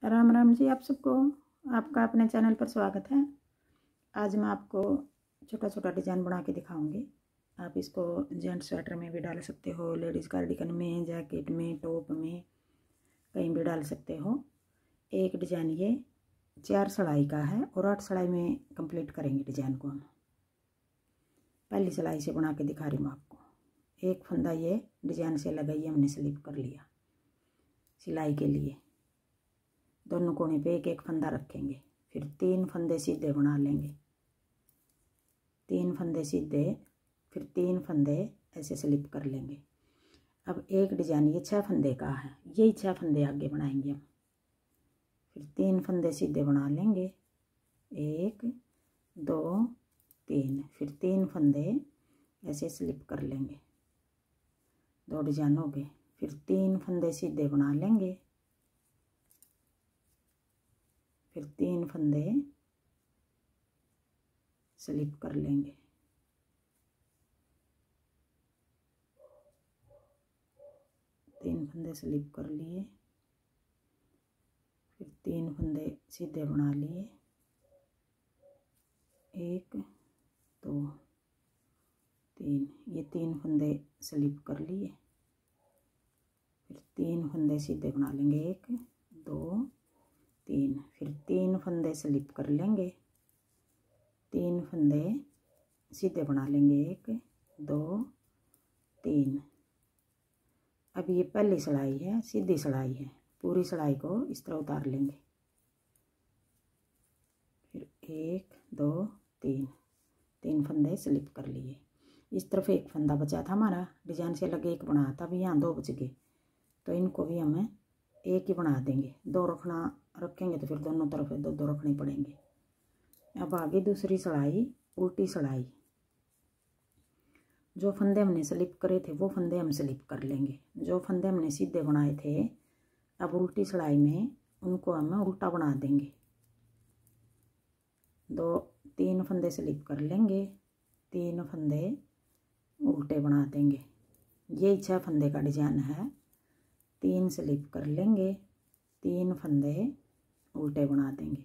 राम राम जी, आप सबको आपका अपने चैनल पर स्वागत है। आज मैं आपको छोटा छोटा डिज़ाइन बना के दिखाऊंगी। आप इसको जेंट्स स्वेटर में भी डाल सकते हो, लेडीज़ कार्डिगन में, जैकेट में, टॉप में, कहीं भी डाल सकते हो। एक डिज़ाइन ये 4 सिलाई का है और 8 सिलाई में कंप्लीट करेंगे डिज़ाइन को। हम पहली सिलाई से बना के दिखा रही हूँ आपको। एक फंदा ये डिज़ाइन से लगाइए, हमने स्लिप कर लिया। सिलाई के लिए दोनों कोने पे एक एक फंदा रखेंगे, फिर 3 फंदे सीधे बना लेंगे। 3 फंदे सीधे, फिर 3 फंदे ऐसे स्लिप कर लेंगे। अब एक डिजाइन ये 6 फंदे का है, यही 6 फंदे आगे बनाएंगे हम। फिर 3 फंदे सीधे बना लेंगे, 1 2 3, फिर 3 फंदे ऐसे स्लिप कर लेंगे। 2 डिजाइन हो गए। फिर 3 फंदे सीधे बना लेंगे, फिर 3 फंदे स्लिप कर लेंगे। तीन फंदे स्लिप कर लिए, फिर 3 फंदे सीधे बना लिए, 1 2 3, ये 3 फंदे स्लिप कर लिए, फिर 3 फंदे सीधे बना लेंगे, 1 2 3, फिर 3 फंदे स्लिप कर लेंगे, 3 फंदे सीधे बना लेंगे, 1 2 3। अब ये पहली सिलाई है, सीधी सिलाई है। पूरी सिलाई को इस तरह उतार लेंगे, फिर 1 2 3, 3 फंदे स्लिप कर लिए। इस तरफ एक फंदा बचा था हमारा, डिजाइन से अलग एक बनाया था, अभी यहाँ 2 बच गए, तो इनको भी हमें एक ही बना देंगे। 2 रखेंगे तो फिर दोनों तरफ 2 रखने पड़ेंगे। अब आगे दूसरी सिलाई, उल्टी सिलाई। जो फंदे हमने स्लिप करे थे वो फंदे हम स्लिप कर लेंगे। जो फंदे हमने सीधे बनाए थे, अब उल्टी सिलाई में उनको हम उल्टा बना देंगे। 3 फंदे स्लिप कर लेंगे, 3 फंदे उल्टे बना देंगे। यही 6 फंदे का डिजाइन है। 3 स्लिप कर लेंगे, 3 फंदे उल्टे बना देंगे।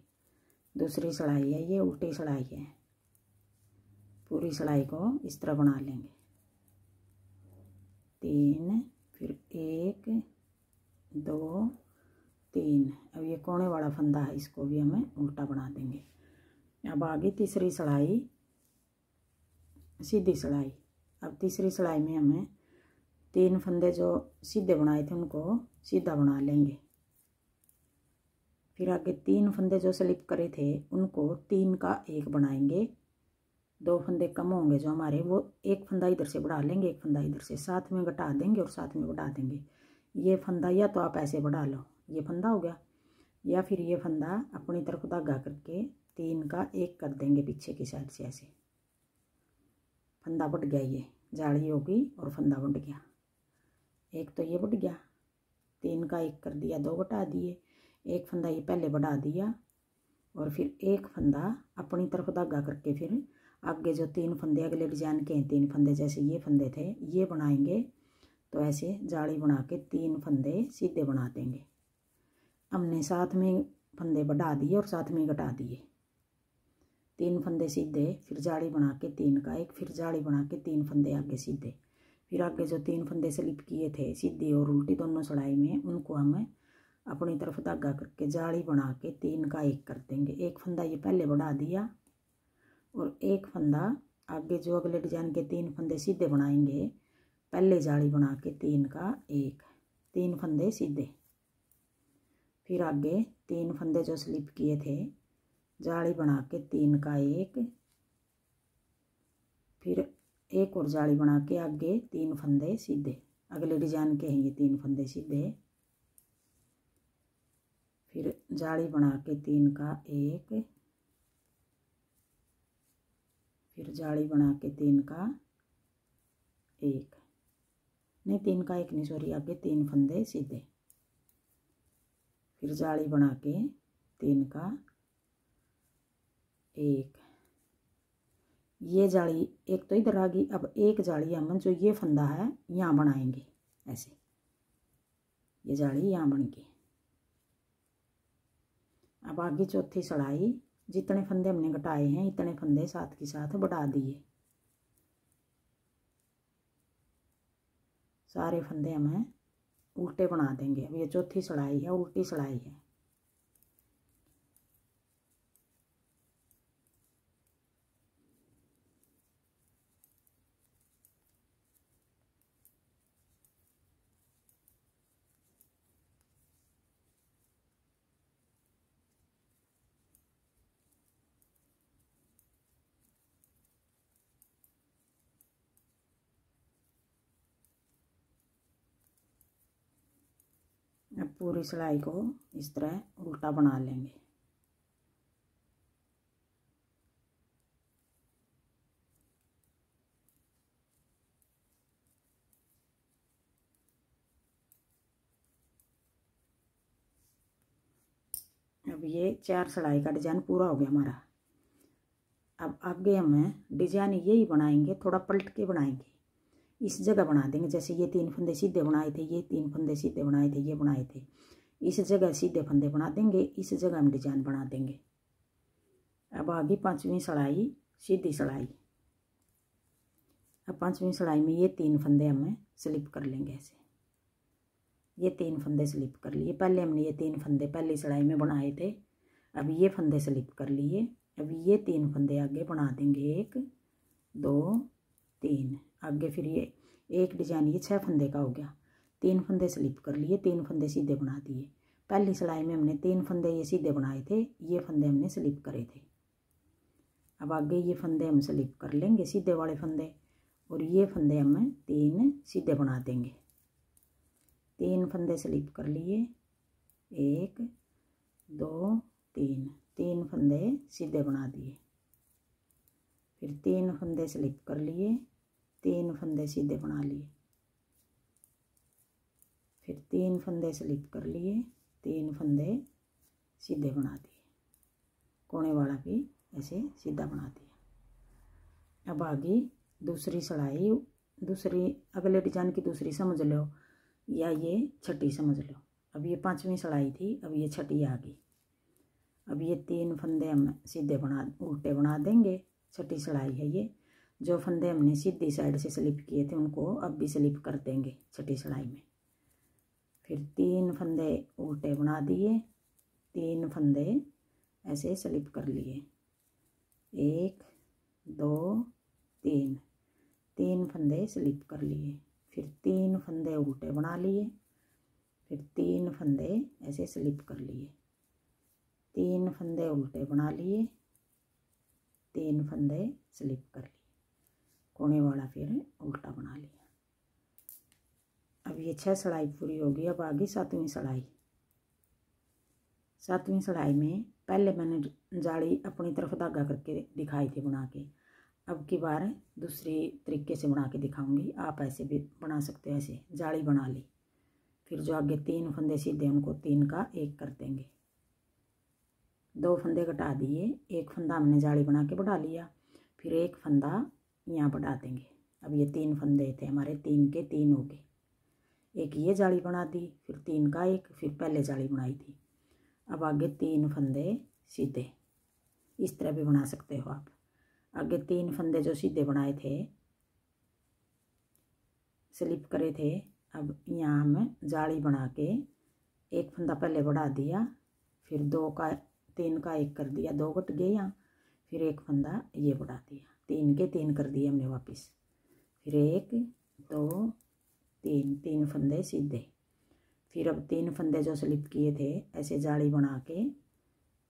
दूसरी सिलाई है, ये उल्टी सिलाई है। पूरी सिलाई को इस तरह बना लेंगे, 3, फिर 1 2 3। अब ये कोने वाला फंदा है, इसको भी हमें उल्टा बना देंगे। अब आगे तीसरी सिलाई, सीधी सिलाई। अब तीसरी सिलाई में हमें 3 फंदे जो सीधे बनाए थे उनको सीधा बना लेंगे। फिर आगे 3 फंदे जो स्लिप करे थे उनको 3 का 1 बनाएंगे। 2 फंदे कम होंगे जो हमारे, वो एक फंदा इधर से बढ़ा लेंगे, एक फंदा इधर से, साथ में घटा देंगे और साथ में बढ़ा देंगे। ये फंदा या तो आप ऐसे बढ़ा लो, ये फंदा हो गया, या फिर ये फंदा अपनी तरफ धागा करके 3 का 1 कर देंगे पीछे की साइड से। ऐसे फंदा बढ़ गया, ये जाली होगी और फंदा बढ़ गया। एक तो ये बढ़ गया, 3 का 1 कर दिया, 2 घटा दिए, एक फंदा ये पहले बढ़ा दिया, और फिर एक फंदा अपनी तरफ धागा करके फिर आगे जो 3 फंदे अगले डिजाइन के हैं, 3 फंदे जैसे ये फंदे थे ये बनाएंगे। तो ऐसे जाली बना के 3 फंदे सीधे बना देंगे। हमने साथ में फंदे बढ़ा दिए और साथ में घटा दिए। 3 फंदे सीधे, फिर जाली बना के 3 का 1, फिर जाली बना के 3 फंदे आगे सीधे, फिर आगे जो 3 फंदे स्लिप किए थे सीधी और उल्टी दोनों सिलाई में, उनको हमें अपनी तरफ धागा करके जाली बना के 3 का 1 कर देंगे। एक फंदा ये पहले बढ़ा दिया और एक फंदा आगे जो अगले डिजाइन के 3 फंदे सीधे बनाएंगे, पहले जाली बना के 3 का 1, 3 फंदे सीधे, फिर आगे 3 फंदे जो स्लिप किए थे जाली बना के 3 का 1, फिर एक और जाली बना के आगे 3 फंदे सीधे, अगले डिजाइन के हैं ये 3 फंदे सीधे, फिर जाली बना के 3 का 1, फिर जाली बना के 3 का 1, नहीं 3 का 1 नहीं, सॉरी, आगे 3 फंदे सीधे, फिर जाली बना के 3 का 1। ये जाली एक तो इधर आ गई। अब एक जाली हम जो ये फंदा है यहाँ बनाएंगे, ऐसे ये जाली यहाँ बन गई। अब आगे चौथी सिलाई, जितने फंदे हमने घटाए हैं इतने फंदे साथ के साथ बढ़ा दिए। सारे फंदे हमें उल्टे बना देंगे। अब ये चौथी सिलाई है, उल्टी सिलाई है। अब पूरी सिलाई को इस तरह उल्टा बना लेंगे। अब ये 4 सिलाई का डिजाइन पूरा हो गया हमारा। अब आगे हमें डिजाइन यही बनाएंगे, थोड़ा पलट के बनाएंगे। इस जगह बना देंगे, जैसे ये 3 फंदे सीधे बनाए थे, ये 3 फंदे सीधे बनाए थे, ये बनाए थे, इस जगह सीधे फंदे बना देंगे, इस जगह हम डिजाइन बना देंगे। अब आगे 5वीं सिलाई, सीधी सिलाई। अब 5वीं सिलाई में ये 3 फंदे हमें स्लिप कर लेंगे ऐसे। ये 3 फंदे स्लिप कर लिए। पहले हमने ये 3 फंदे पहली सिलाई में बनाए थे, अब ये फंदे स्लिप कर लिए। अब ये 3 फंदे आगे बना देंगे, 1 2 3। आगे फिर ये एक डिजाइन, ये 6 फंदे का हो गया। 3 फंदे स्लिप कर लिए, 3 फंदे सीधे बना दिए। पहली सिलाई में हमने 3 फंदे ये सीधे बनाए थे, ये फंदे हमने स्लिप करे थे। अब आगे ये फंदे हम स्लिप कर लेंगे, सीधे वाले फंदे, और ये फंदे हम 3 सीधे बना देंगे। 3 फंदे स्लिप कर लिए, 1 2 3। 3 फंदे सीधे बना दिए। फिर 3 फंदे स्लिप कर लिए, 3 फंदे सीधे बना लिए। फिर 3 फंदे स्लिप कर लिए, 3 फंदे सीधे बना दिए। कोने वाला भी ऐसे सीधा बना दिया। अब आगे दूसरी सिलाई, दूसरी अगले डिजाइन की दूसरी समझ लो, या ये छठी समझ लो। अब ये 5वीं सिलाई थी, अब ये छठी आ गई। अब ये 3 फंदे हम सीधे उल्टे बना देंगे। छठी सिलाई है ये। जो फंदे हमने सीधी साइड से स्लिप किए थे उनको अब भी स्लिप कर देंगे छठी सिलाई में। फिर 3 फंदे उल्टे बना दिए, 3 फंदे ऐसे स्लिप कर लिए, 1 2 3। 3 फंदे स्लिप कर लिए। फिर 3 फंदे उल्टे बना लिए, फिर 3 फंदे ऐसे स्लिप कर लिए, 3 फंदे उल्टे बना लिए, 3 फंदे स्लिप कर लिए। कोने वाला फिर उल्टा बना लिया। अब ये 6 सिलाई पूरी होगी। अब आगे 7वीं सिलाई। 7वीं सिलाई में पहले मैंने जाली अपनी तरफ धागा करके दिखाई थी बना के। अब की बार दूसरी तरीके से बना के दिखाऊंगी। आप ऐसे भी बना सकते हो। ऐसे जाली बना ली, फिर जो आगे 3 फंदे सीधे उनको 3 का 1 कर देंगे। 2 फंदे घटा दिए, 1 फंदा हमने जाली बना के बढ़ा लिया, फिर 1 फंदा यहाँ बढ़ा देंगे। अब ये 3 फंदे थे हमारे, 3 के 3 हो गए। एक ये जाली बना दी, फिर 3 का 1, फिर पहले जाली बनाई थी। अब आगे 3 फंदे सीधे, इस तरह भी बना सकते हो आप। आगे 3 फंदे जो सीधे बनाए थे, स्लिप करे थे, अब यहाँ हम जाली बना के 1 फंदा पहले बढ़ा दिया, फिर 3 का 1 कर दिया, 2 घट गए यहाँ, फिर 1 फंदा ये बढ़ा दिया, 3 के 3 कर दिए हमने वापस। फिर 1 2 3 फंदे सीधे। फिर अब 3 फंदे जो स्लिप किए थे ऐसे जाली बना के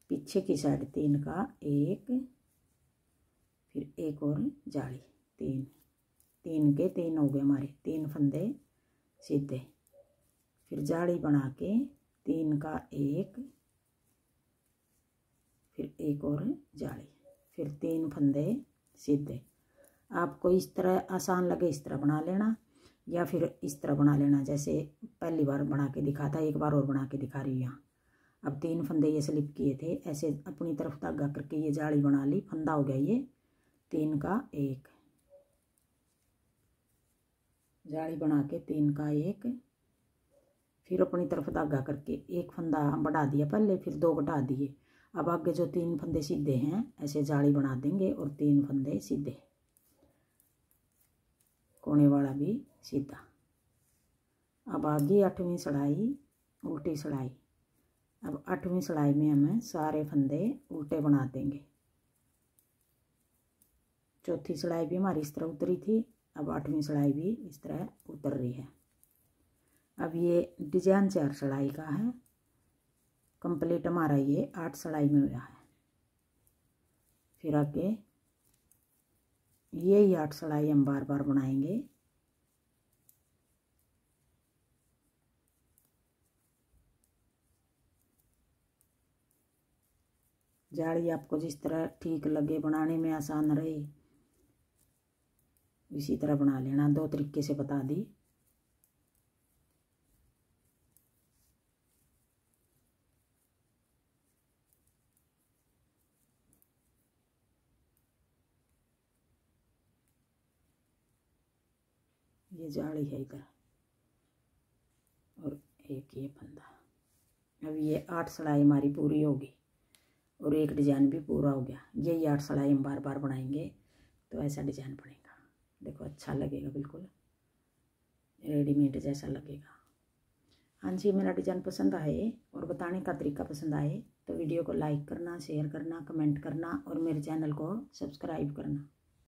पीछे की साइड 3 का 1, फिर 1 और जाली, 3 के 3 हो गए हमारे। 3 फंदे सीधे, फिर जाली बना के 3 का 1, फिर 1 और जाली, फिर 3 फंदे सीधे। आपको इस तरह आसान लगे इस तरह बना लेना, या फिर इस तरह बना लेना जैसे पहली बार बना के दिखा था। एक बार और बना के दिखा रही हूँ यहाँ। अब 3 फंदे ये स्लिप किए थे, ऐसे अपनी तरफ धागा करके ये जाली बना ली, फंदा हो गया ये 3 का 1, जाली बना के 3 का 1, फिर अपनी तरफ धागा करके 1 फंदा बढ़ा दिया पहले, फिर 2 घटा दिए, अब आगे जो 3 फंदे सीधे हैं ऐसे जाली बना देंगे और 3 फंदे सीधे, कोने वाला भी सीधा। अब आगे 8वीं सिलाई उल्टी सिलाई। अब 8वीं सिलाई में हमें सारे फंदे उल्टे बना देंगे। चौथी सिलाई भी हमारी इस तरह उतरी थी, अब 8वीं सिलाई भी इस तरह उतर रही है। अब ये डिजाइन 4 सिलाई का है, कंप्लीट हमारा ये 8 सिलाई में हुआ है। फिर आगे ये 8 सिलाई हम बार बार बनाएंगे। जाली आपको जिस तरह ठीक लगे, बनाने में आसान रहे, इसी तरह बना लेना। 2 तरीके से बता दी। ये जाली है इधर और एक ये फंदा। अब ये 8 सिलाई हमारी पूरी होगी और एक डिजाइन भी पूरा हो गया। यही 8 सिलाई हम बार बार बनाएंगे तो ऐसा डिजाइन बनेगा। देखो अच्छा लगेगा, बिल्कुल रेडीमेड जैसा लगेगा। हाँ जी, मेरा डिजाइन पसंद आए और बताने का तरीका पसंद आए तो वीडियो को लाइक करना, शेयर करना, कमेंट करना और मेरे चैनल को सब्सक्राइब करना।